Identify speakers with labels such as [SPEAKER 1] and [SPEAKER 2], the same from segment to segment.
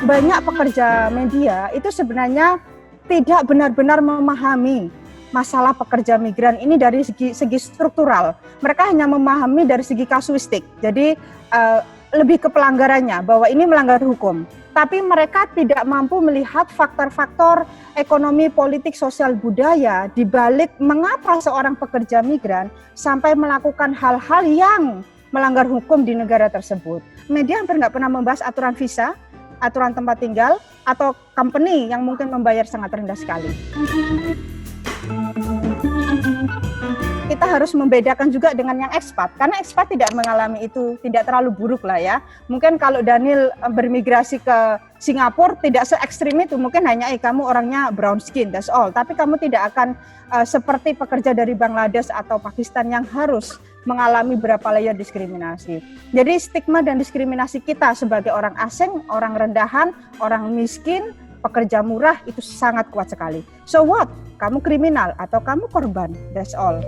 [SPEAKER 1] banyak pekerja media itu sebenarnya tidak benar-benar memahami masalah pekerja migran ini dari segi struktural. Mereka hanya memahami dari segi kasuistik. Jadi lebih ke pelanggarannya, bahwa ini melanggar hukum. Tapi mereka tidak mampu melihat faktor-faktor ekonomi, politik, sosial, budaya di balik mengapa seorang pekerja migran sampai melakukan hal-hal yang melanggar hukum di negara tersebut. Media hampir nggak pernah membahas aturan visa, aturan tempat tinggal, atau company yang mungkin membayar sangat rendah sekali. Kita harus membedakan juga dengan yang ekspat, karena ekspat tidak mengalami itu, tidak terlalu buruk lah ya. Mungkin kalau Daniel bermigrasi ke Singapura tidak se ekstrim itu, mungkin hanya kamu orangnya brown skin, that's all. Tapi kamu tidak akan seperti pekerja dari Bangladesh atau Pakistan yang harus mengalami berapa layer diskriminasi. Jadi stigma dan diskriminasi kita sebagai orang asing, orang rendahan, orang miskin, pekerja murah itu sangat kuat sekali. So what? Kamu kriminal atau kamu korban? That's all.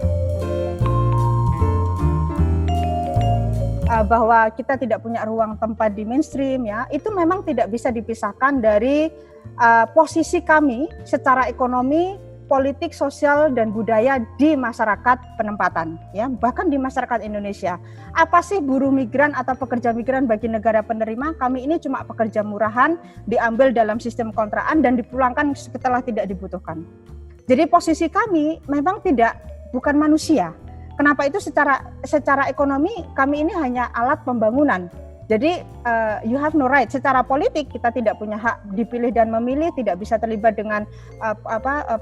[SPEAKER 1] Bahwa kita tidak punya ruang tempat di mainstream ya, itu memang tidak bisa dipisahkan dari posisi kami secara ekonomi, politik, sosial dan budaya di masyarakat penempatan ya, bahkan di masyarakat Indonesia. Apa sih buruh migran atau pekerja migran bagi negara penerima? Kami ini cuma pekerja murahan, diambil dalam sistem kontraan dan dipulangkan setelah tidak dibutuhkan. Jadi posisi kami memang bukan manusia. Kenapa itu secara ekonomi kami ini hanya alat pembangunan. Jadi you have no right. Secara politik kita tidak punya hak dipilih dan memilih, tidak bisa terlibat dengan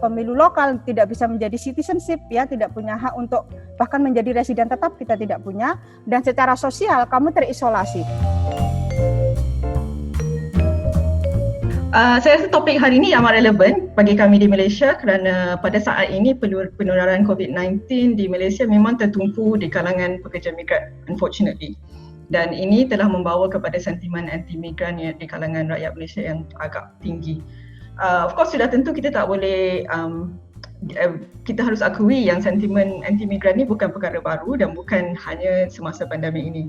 [SPEAKER 1] pemilu lokal, tidak bisa menjadi citizenship ya, tidak punya hak untuk bahkan menjadi residen tetap kita tidak punya. Dan secara sosial kamu terisolasi.
[SPEAKER 2] Saya rasa topik hari ini amat relevan bagi kami di Malaysia kerana pada saat ini penularan COVID-19 di Malaysia memang tertumpu di kalangan pekerja migran, unfortunately. Dan ini telah membawa kepada sentimen anti-migran di kalangan rakyat Malaysia yang agak tinggi. Of course sudah tentu kita tak boleh, kita harus akui yang sentimen anti-migran ini bukan perkara baru dan bukan hanya semasa pandemik ini.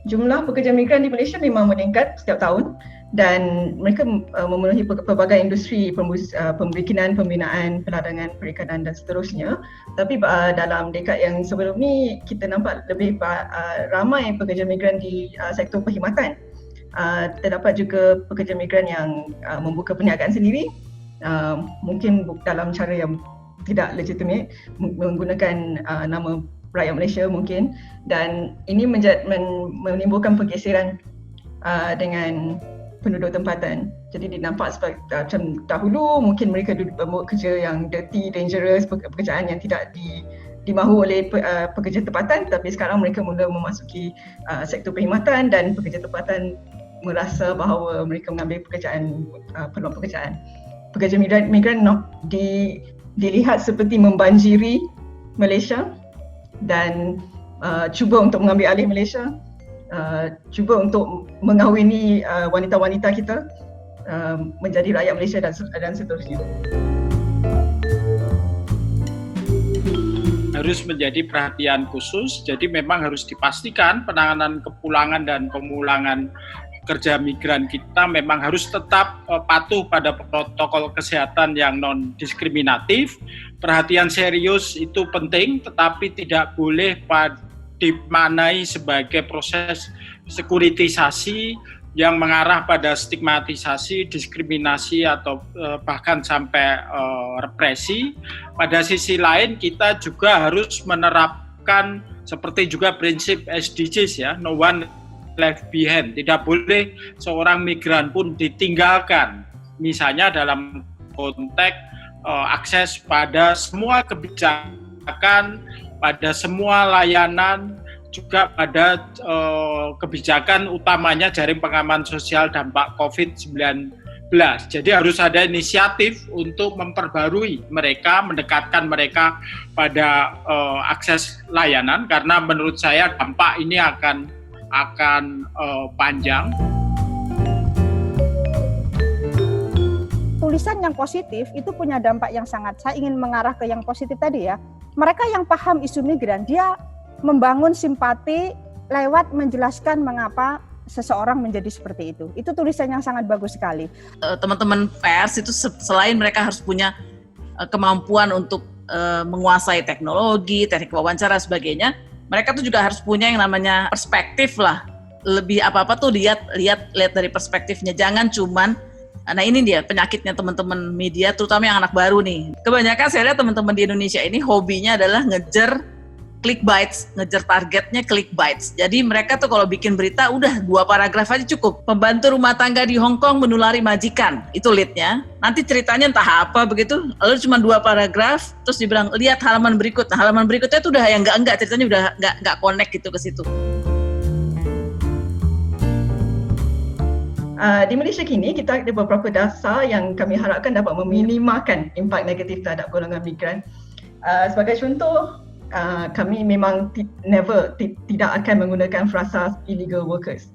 [SPEAKER 2] Jumlah pekerja migran di Malaysia memang meningkat setiap tahun dan mereka memenuhi pelbagai industri pembikinan, pembinaan, peladangan, perikanan dan seterusnya. Tapi dalam dekad yang sebelum ni kita nampak lebih ramai pekerja migran di sektor perkhidmatan. Terdapat juga pekerja migran yang membuka perniagaan sendiri, mungkin dalam cara yang tidak legitimate, menggunakan nama rakyat Malaysia mungkin, dan ini menimbulkan pergeseran dengan penduduk tempatan. Jadi dinampak seperti macam dahulu mungkin mereka buat kerja yang dirty, dangerous, pekerjaan yang tidak dimahu oleh pekerja tempatan, tapi sekarang mereka mula memasuki sektor perkhidmatan dan pekerja tempatan merasa bahawa mereka mengambil peluang pekerjaan. Pekerja migran dilihat seperti membanjiri Malaysia dan cuba untuk mengambil alih Malaysia, cuba untuk mengahwini wanita-wanita kita menjadi rakyat Malaysia dan seterusnya.
[SPEAKER 3] Harus menjadi perhatian khusus, jadi memang harus dipastikan penanganan kepulangan dan pemulangan pekerja migran kita memang harus tetap patuh pada protokol kesehatan yang non-diskriminatif. Perhatian serius itu penting, tetapi tidak boleh dimaknai sebagai proses sekuritisasi yang mengarah pada stigmatisasi, diskriminasi atau bahkan sampai represi. Pada sisi lain kita juga harus menerapkan seperti juga prinsip SDGs ya, no one left behind. Tidak boleh seorang migran pun ditinggalkan. Misalnya dalam konteks akses pada semua kebijakan, pada semua layanan, juga pada kebijakan utamanya jaring pengaman sosial dampak COVID-19. Jadi harus ada inisiatif untuk memperbarui mereka, mendekatkan mereka pada akses layanan, karena menurut saya dampak ini akan panjang.
[SPEAKER 1] Tulisan yang positif itu punya dampak yang sangat, saya ingin mengarah ke yang positif tadi ya. Mereka yang paham isu migran, dia membangun simpati lewat menjelaskan mengapa seseorang menjadi seperti itu. Itu tulisan yang sangat bagus sekali.
[SPEAKER 4] Teman-teman pers itu selain mereka harus punya kemampuan untuk menguasai teknologi, teknik wawancara sebagainya, mereka tuh juga harus punya yang namanya perspektif lah. Lebih apa-apa tuh lihat dari perspektifnya. Jangan cuman, nah ini dia penyakitnya teman-teman media, terutama yang anak baru nih. Kebanyakan saya lihat teman-teman di Indonesia ini hobinya adalah ngejar clickbaits, ngejar targetnya clickbaits. Jadi mereka tuh kalau bikin berita udah 2 paragraf aja cukup. Pembantu rumah tangga di Hong Kong menulari majikan, itu leadnya. Nanti ceritanya entah apa begitu, lalu cuma 2 paragraf, terus dibilang lihat halaman berikut. Nah halaman berikutnya tuh udah yang enggak, ceritanya udah enggak connect gitu ke situ.
[SPEAKER 2] Di Malaysia kini kita ada beberapa dasar yang kami harapkan dapat meminimalkan impak negatif terhadap golongan migran. Sebagai contoh, kami memang tidak akan menggunakan frasa illegal workers.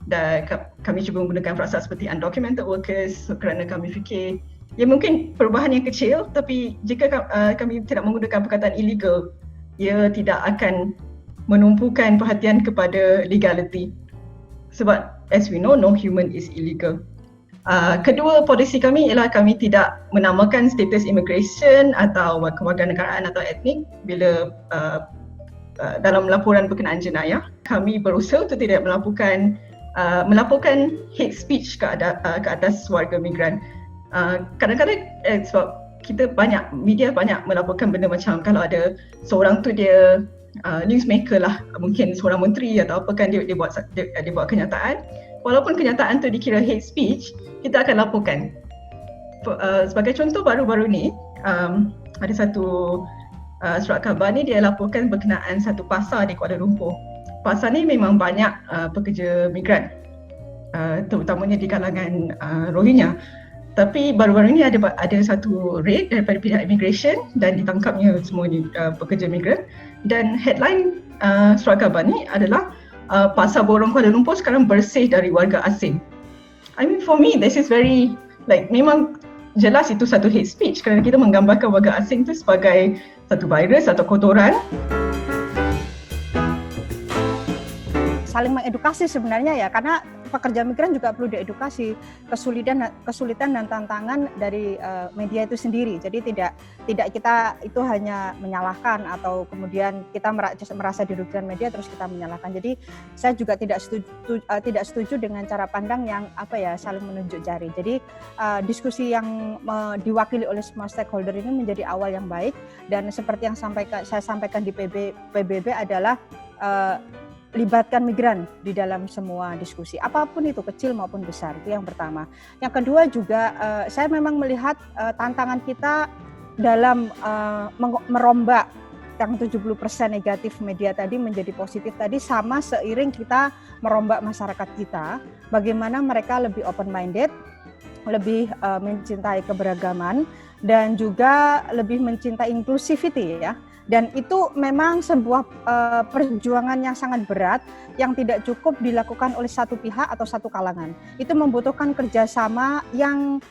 [SPEAKER 2] Dan kami cuba menggunakan frasa seperti undocumented workers kerana kami fikir ya mungkin perubahan yang kecil, tapi jika kami tidak menggunakan perkataan illegal, ia tidak akan menumpukan perhatian kepada legality. Sebab as we know, no human is illegal. Kedua polisi kami ialah kami tidak menamakan status immigration atau kewarganegaraan atau etnik bila dalam laporan berkenaan jenayah. Kami berusaha untuk tidak melaporkan hate speech ke atas warga migran. Kadang-kadang sebab media banyak melaporkan benda macam kalau ada seorang tu dia newsmaker lah, mungkin seorang menteri atau apa kan dia buat kenyataan. Walaupun kenyataan tu dikira hate speech, kita akan laporkan. Sebagai contoh baru-baru ni, ada satu surat khabar ni dia laporkan berkenaan satu pasar di Kuala Lumpur. Pasar ni memang banyak pekerja migran, terutamanya di kalangan Rohingya. Tapi baru-baru ni ada satu raid daripada pihak immigration dan ditangkapnya semua pekerja migran. Dan headline surat khabar ni adalah Pasar Borong Kuala Lumpur sekarang bersih dari warga asing. I mean for me this is very memang jelas itu satu hate speech kerana kita menggambarkan warga asing itu sebagai satu virus atau kotoran.
[SPEAKER 1] Saling mengedukasi sebenarnya ya, karena pekerja migran juga perlu diedukasi kesulitan dan tantangan dari media itu sendiri. Jadi tidak kita itu hanya menyalahkan atau kemudian kita merasa dirugikan media terus kita menyalahkan. Jadi saya juga tidak setuju dengan cara pandang yang saling menunjuk jari. Jadi diskusi yang diwakili oleh semua stakeholder ini menjadi awal yang baik, dan seperti yang saya sampaikan di PBB adalah libatkan migran di dalam semua diskusi, apapun itu, kecil maupun besar. Itu yang pertama. Yang kedua juga saya memang melihat tantangan kita dalam merombak yang 70% negatif media tadi menjadi positif tadi, sama seiring kita merombak masyarakat kita, bagaimana mereka lebih open minded, lebih mencintai keberagaman, dan juga lebih mencintai inclusivity ya. Dan itu memang sebuah perjuangan yang sangat berat yang tidak cukup dilakukan oleh satu pihak atau satu kalangan. Itu membutuhkan kerjasama yang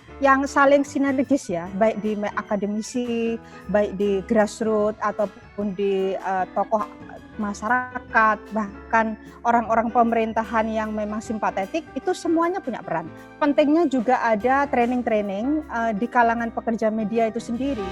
[SPEAKER 1] saling sinergis ya, baik di akademisi, baik di grassroots ataupun di tokoh masyarakat, bahkan orang-orang pemerintahan yang memang simpatetik, itu semuanya punya peran. Pentingnya juga ada training-training di kalangan pekerja media itu sendiri.